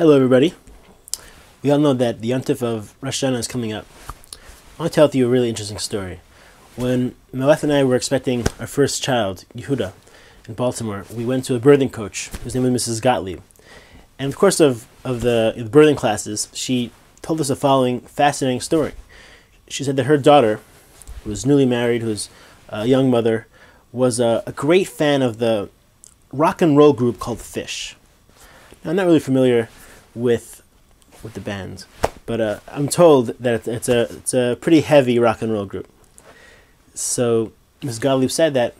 Hello everybody. We all know that the Yontif of Rosh Hashanah is coming up. I want to tell you a really interesting story. When my wife and I were expecting our first child, Yehuda, in Baltimore, we went to a birthing coach whose name was Mrs. Gottlieb. And in the course of the birthing classes, she told us the following fascinating story. She said that her daughter, who was newly married, who was a young mother, was a great fan of the rock and roll group called Fish. Now, I'm not really familiar with the band, but I'm told that it's a pretty heavy rock and roll group. So Ms. Gottlieb said that,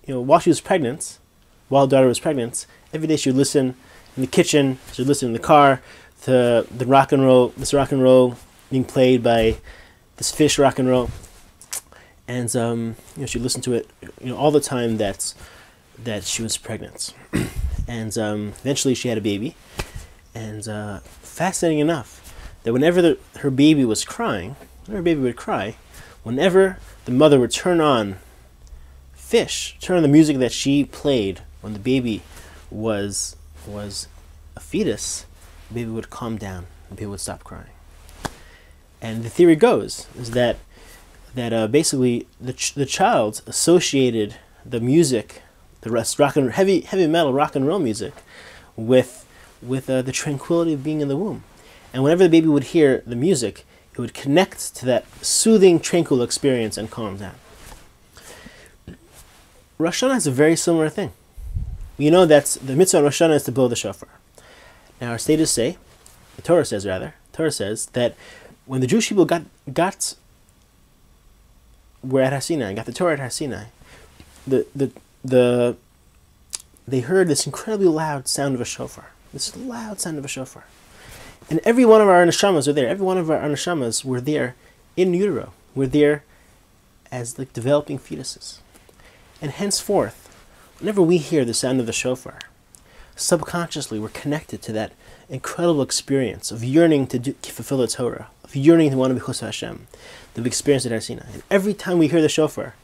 while she was pregnant, while her daughter was pregnant, every day she would listen in the kitchen, she would listen in the car to this rock and roll being played by this Fish rock and roll, and she listened to it all the time that she was pregnant. And eventually she had a baby, and fascinating enough that whenever her baby was crying, whenever the mother would turn on the music that she played when the baby was a fetus, the baby would calm down, the baby would stop crying. And the theory goes is that basically the child associated the music, the heavy metal rock and roll music, with the tranquility of being in the womb. And whenever the baby would hear the music, it would connect to that soothing, tranquil experience and calm down. Rosh Hashanah has a very similar thing. We know that the mitzvah on Rosh Hashanah is to blow the shofar. Now our sages say, the Torah says that when the Jewish people were at Har Sinai, got the Torah at Har Sinai, they heard this incredibly loud sound of a shofar. And every one of our neshamas were there. Every one of our neshamas were there in utero. Were there as developing fetuses. And henceforth, whenever we hear the sound of the shofar, subconsciously we're connected to that incredible experience of yearning to fulfill the Torah, of yearning to want to be close to Hashem, that we experienced at Har Sinai. And every time we hear the shofar,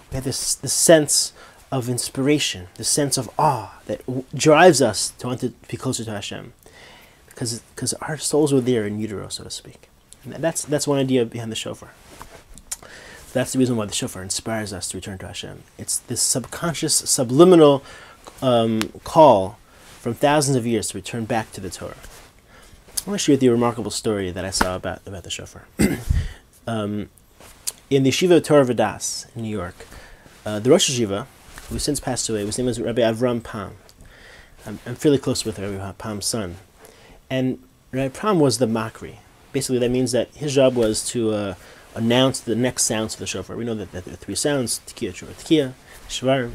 we have this sense of inspiration, the sense of awe that drives us to want to be closer to Hashem, because our souls were there in utero, so to speak. And that's one idea behind the shofar. That's the reason why the shofar inspires us to return to Hashem. It's this subconscious, subliminal call from thousands of years to return back to the Torah. I want to share with you a remarkable story that I saw about the shofar. In the yeshiva of Torah V'das in New York, the Rosh Yeshiva, who since passed away, his name was Rabbi Avram Pam. I'm fairly close with Rabbi Pam's son. And Rabbi Pam was the makri. Basically, that means that his job was to announce the next sounds of the shofar. We know that there are three sounds: Tekiah, Tekiah, Shofar.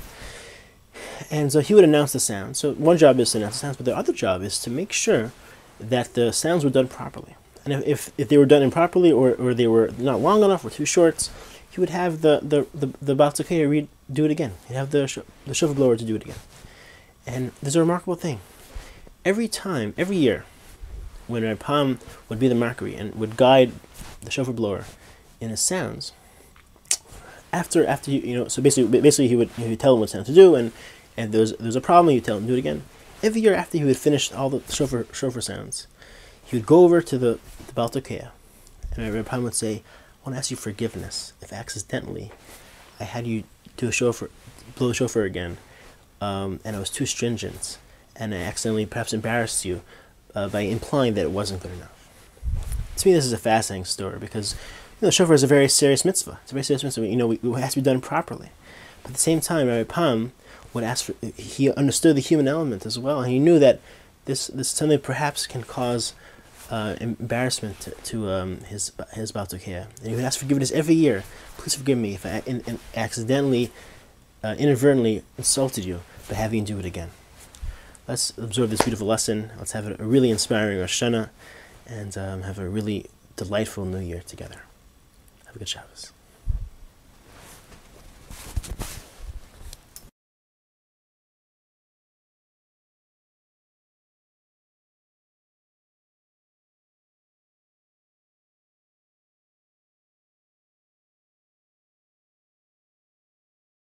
And so he would announce the sounds. So one job is to announce the sounds, but the other job is to make sure that the sounds were done properly. And if they were done improperly, or they were not long enough or too short, he would have the Baal Tekiah do it again. He'd have the shofar blower to do it again. And there's a remarkable thing. Every year, when Rabbi Pam would be the makri and would guide the shofar blower in his sounds, after so basically he would tell him what sound to do, and there's a problem, he'd tell him to do it again. Every year after he would finish all the shofar sounds, he would go over to the Baal Tekiah, and Rabbi Pam would say, I want to ask you forgiveness if accidentally I had you blow the shofar again, and I was too stringent, and I accidentally perhaps embarrassed you by implying that it wasn't good enough. To me, this is a fascinating story because the shofar is a very serious mitzvah. It's a very serious mitzvah. It has to be done properly. But at the same time, Rabbi Pam would ask for. He understood the human element as well, and he knew that this something perhaps can cause embarrassment to his Baal Tekiah. And he would ask forgiveness every year. Please forgive me if I accidentally, inadvertently insulted you by having you do it again. Let's absorb this beautiful lesson. Let's have a really inspiring Rosh Hashanah, and have a really delightful New Year together. Have a good Shabbos.